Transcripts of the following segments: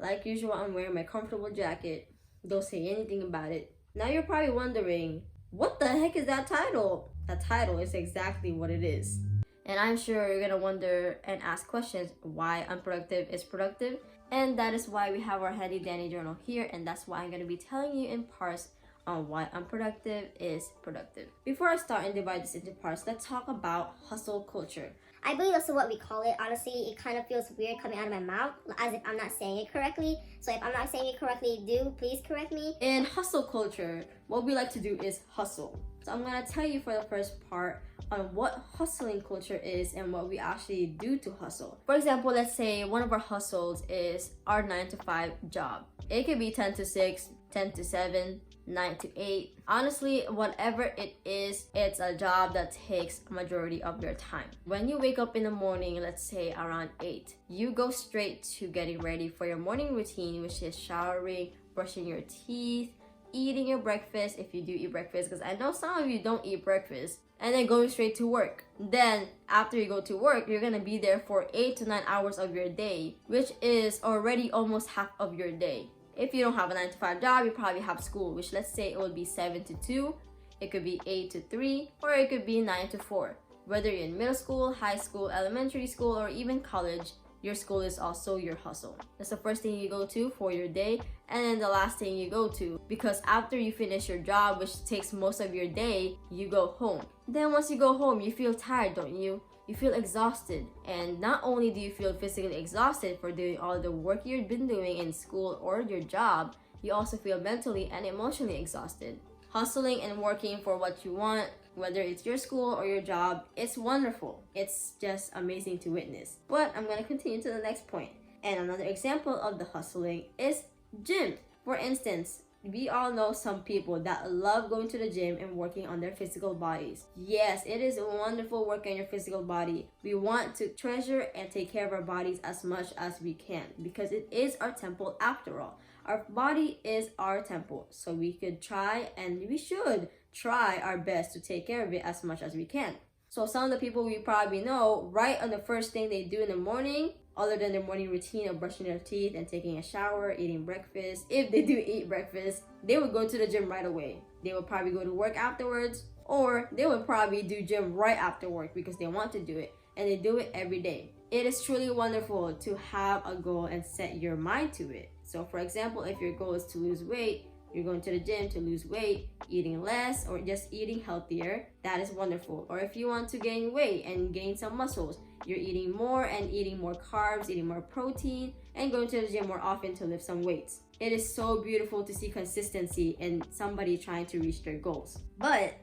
Like usual, I'm wearing my comfortable jacket. Don't say anything about it. Now you're probably wondering, what the heck is that title? That title is exactly what it is. And I'm sure you're gonna wonder and ask questions why unproductive is productive. And that is why we have our handy dandy journal here, and that's why I'm gonna be telling you in parts on why unproductive is productive. Before I start and divide this into parts, let's talk about hustle culture. I believe that's what we call it. Honestly, it kind of feels weird coming out of my mouth as if I'm not saying it correctly. So if I'm not saying it correctly, do please correct me. In hustle culture, what we like to do is hustle. So I'm gonna tell you for the first part on what hustling culture is and what we actually do to hustle. For example, let's say one of our hustles is our 9 to 5 job. It could be 10 to 6, 10 to 7, 9 to 8. Honestly, whatever it is, it's a job that takes a majority of your time. When you wake up in the morning, let's say around 8, you go straight to getting ready for your morning routine, which is showering, brushing your teeth, eating your breakfast if you do eat breakfast, because I know some of you don't eat breakfast, and then going straight to work. Then after you go to work, you're gonna be there for 8 to 9 hours of your day, which is already almost half of your day. If you don't have a 9 to 5 job, you probably have school, which let's say it would be 7 to 2, it could be 8 to 3, or it could be 9 to 4. Whether you're in middle school, high school, elementary school, or even college, your school is also your hustle. That's the first thing you go to for your day, and then the last thing you go to, because after you finish your job, which takes most of your day, you go home. Then once you go home, you feel tired, don't you? You feel exhausted, and not only do you feel physically exhausted for doing all the work you've been doing in school or your job, you also feel mentally and emotionally exhausted. Hustling and working for what you want, whether it's your school or your job, it's wonderful. It's just amazing to witness. But I'm gonna continue to the next point. And another example of the hustling is gym. For instance, we all know some people that love going to the gym and working on their physical bodies. Yes, it is a wonderful work on your physical body. We want to treasure and take care of our bodies as much as we can because it is our temple after all. Our body is our temple, so we could try and we should try our best to take care of it as much as we can. So some of the people we probably know, right on the first thing they do in the morning, other than their morning routine of brushing their teeth and taking a shower, eating breakfast, if they do eat breakfast, they would go to the gym right away. They would probably go to work afterwards, or they would probably do gym right after work because they want to do it, and they do it every day. It is truly wonderful to have a goal and set your mind to it. So for example, if your goal is to lose weight, you're going to the gym to lose weight, eating less, or just eating healthier, that is wonderful. Or if you want to gain weight and gain some muscles, you're eating more and eating more carbs, eating more protein, and going to the gym more often to lift some weights. It is so beautiful to see consistency in somebody trying to reach their goals. But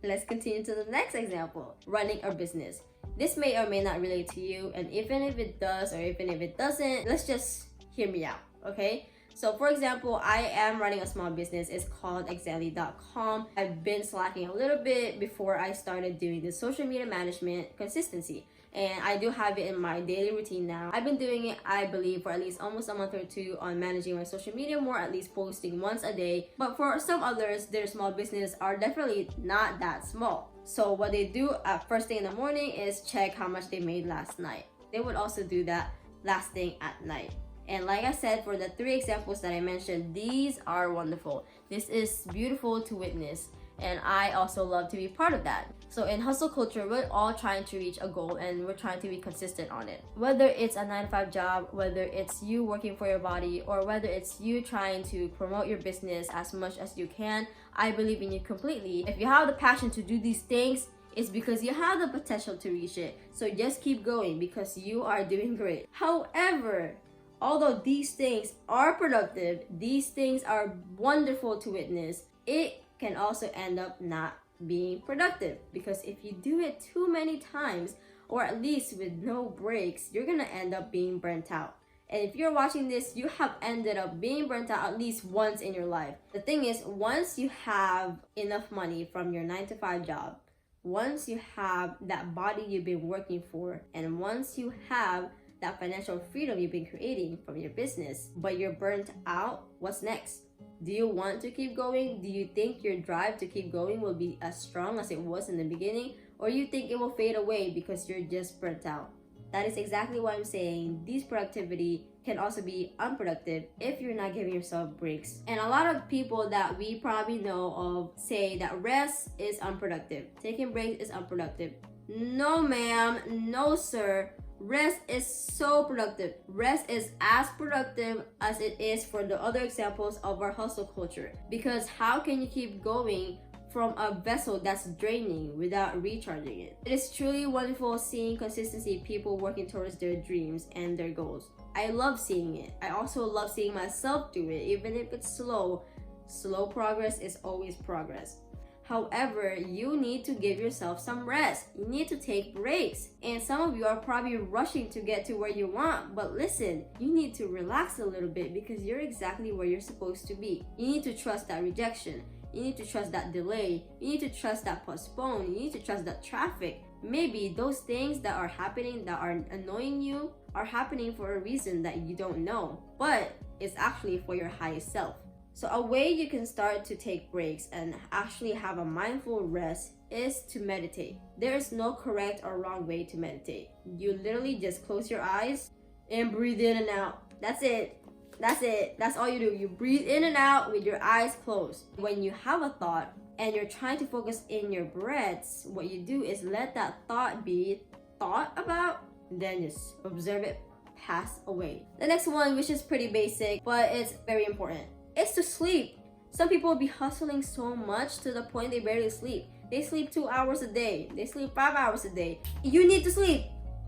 let's continue to the next example, running a business. This may or may not relate to you, and even if it does or even if it doesn't, let's just hear me out, okay? So for example, I am running a small business. It's called exactly.com. I've been slacking a little bit before I started doing the social media management consistency. And I do have it in my daily routine now. I've been doing it, I believe, for at least almost a month or two on managing my social media more, at least posting once a day. But for some others, their small business are definitely not that small. So what they do at first thing in the morning is check how much they made last night. They would also do that last thing at night. And like I said, for the 3 examples that I mentioned, these are wonderful. This is beautiful to witness, and I also love to be part of that. So in hustle culture, we're all trying to reach a goal and we're trying to be consistent on it. Whether it's a 9 to 5 job, whether it's you working for your body, or whether it's you trying to promote your business as much as you can, I believe in you completely. If you have the passion to do these things, it's because you have the potential to reach it. So just keep going because you are doing great. However, although these things are productive, these things are wonderful to witness, it can also end up not being productive because if you do it too many times, or at least with no breaks, you're gonna end up being burnt out. And if you're watching this, you have ended up being burnt out at least once in your life. The thing is, once you have enough money from your 9 to 5 job, once you have that body you've been working for, and once you have that financial freedom you've been creating from your business, but you're burnt out, what's next? Do you want to keep going? Do you think your drive to keep going will be as strong as it was in the beginning? Or you think it will fade away because you're just burnt out? That is exactly why I'm saying these productivity can also be unproductive if you're not giving yourself breaks. And a lot of people that we probably know of say that rest is unproductive. Taking breaks is unproductive. No ma'am, no sir. Rest is so productive. Rest is as productive as it is for the other examples of our hustle culture. Because how can you keep going from a vessel that's draining without recharging it? It is truly wonderful seeing consistency, people working towards their dreams and their goals. I love seeing it. I also love seeing myself do it, even if it's slow. Slow progress is always progress. However, you need to give yourself some rest. You need to take breaks. And some of you are probably rushing to get to where you want, but listen, you need to relax a little bit because you're exactly where you're supposed to be. You need to trust that rejection. You need to trust that delay. You need to trust that postpone. You need to trust that traffic. Maybe those things that are happening that are annoying you are happening for a reason that you don't know, but it's actually for your highest self. So a way you can start to take breaks and actually have a mindful rest is to meditate. There is no correct or wrong way to meditate. You literally just close your eyes and breathe in and out. That's it. That's it. That's all you do. You breathe in and out with your eyes closed. When you have a thought and you're trying to focus in your breaths, what you do is let that thought be thought about, then just observe it pass away. The next one, which is pretty basic, but it's very important, is to sleep. Some people will be hustling so much to the point they barely sleep. They sleep 2 hours a day. They sleep 5 hours a day. You need to sleep.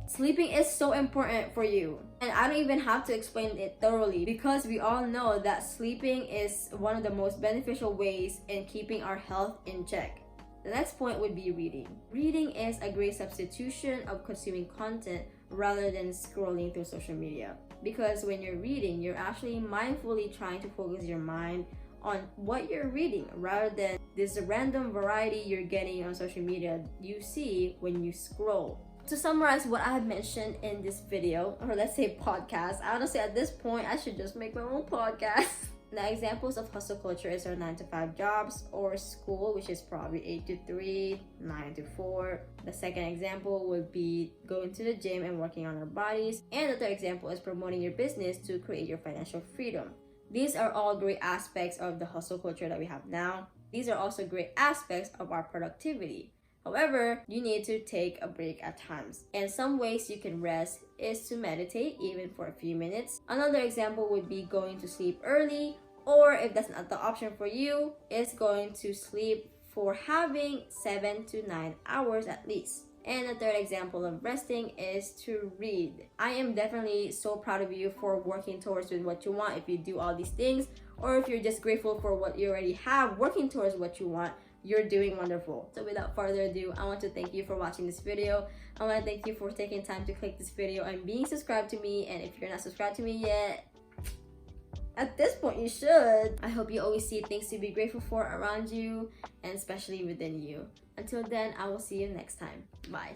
Sleeping is so important for you. And I don't even have to explain it thoroughly because we all know that sleeping is one of the most beneficial ways in keeping our health in check. The next point would be reading. Reading is a great substitution of consuming content rather than scrolling through social media. Because when you're reading, you're actually mindfully trying to focus your mind on what you're reading rather than this random variety you're getting on social media you see when you scroll. To summarize what I have mentioned in this video, or let's say podcast, honestly at this point I should just make my own podcast. The examples of hustle culture is our 9-to-5 jobs or school, which is probably 8 to 3, 9 to 4. The second example would be going to the gym and working on our bodies. And the third example is promoting your business to create your financial freedom. These are all great aspects of the hustle culture that we have now. These are also great aspects of our productivity. However, you need to take a break at times. And some ways you can rest is to meditate, even for a few minutes. Another example would be going to sleep early, or if that's not the option for you, is going to sleep for having 7 to 9 hours at least. And the third example of resting is to read. I am definitely so proud of you for working towards what you want if you do all these things, or if you're just grateful for what you already have, working towards what you want. You're doing wonderful. So without further ado, I want to thank you for watching this video. I want to thank you for taking time to click this video and being subscribed to me. And if you're not subscribed to me yet, at this point you should. I hope you always see things to be grateful for around you and especially within you. Until then, I will see you next time. Bye.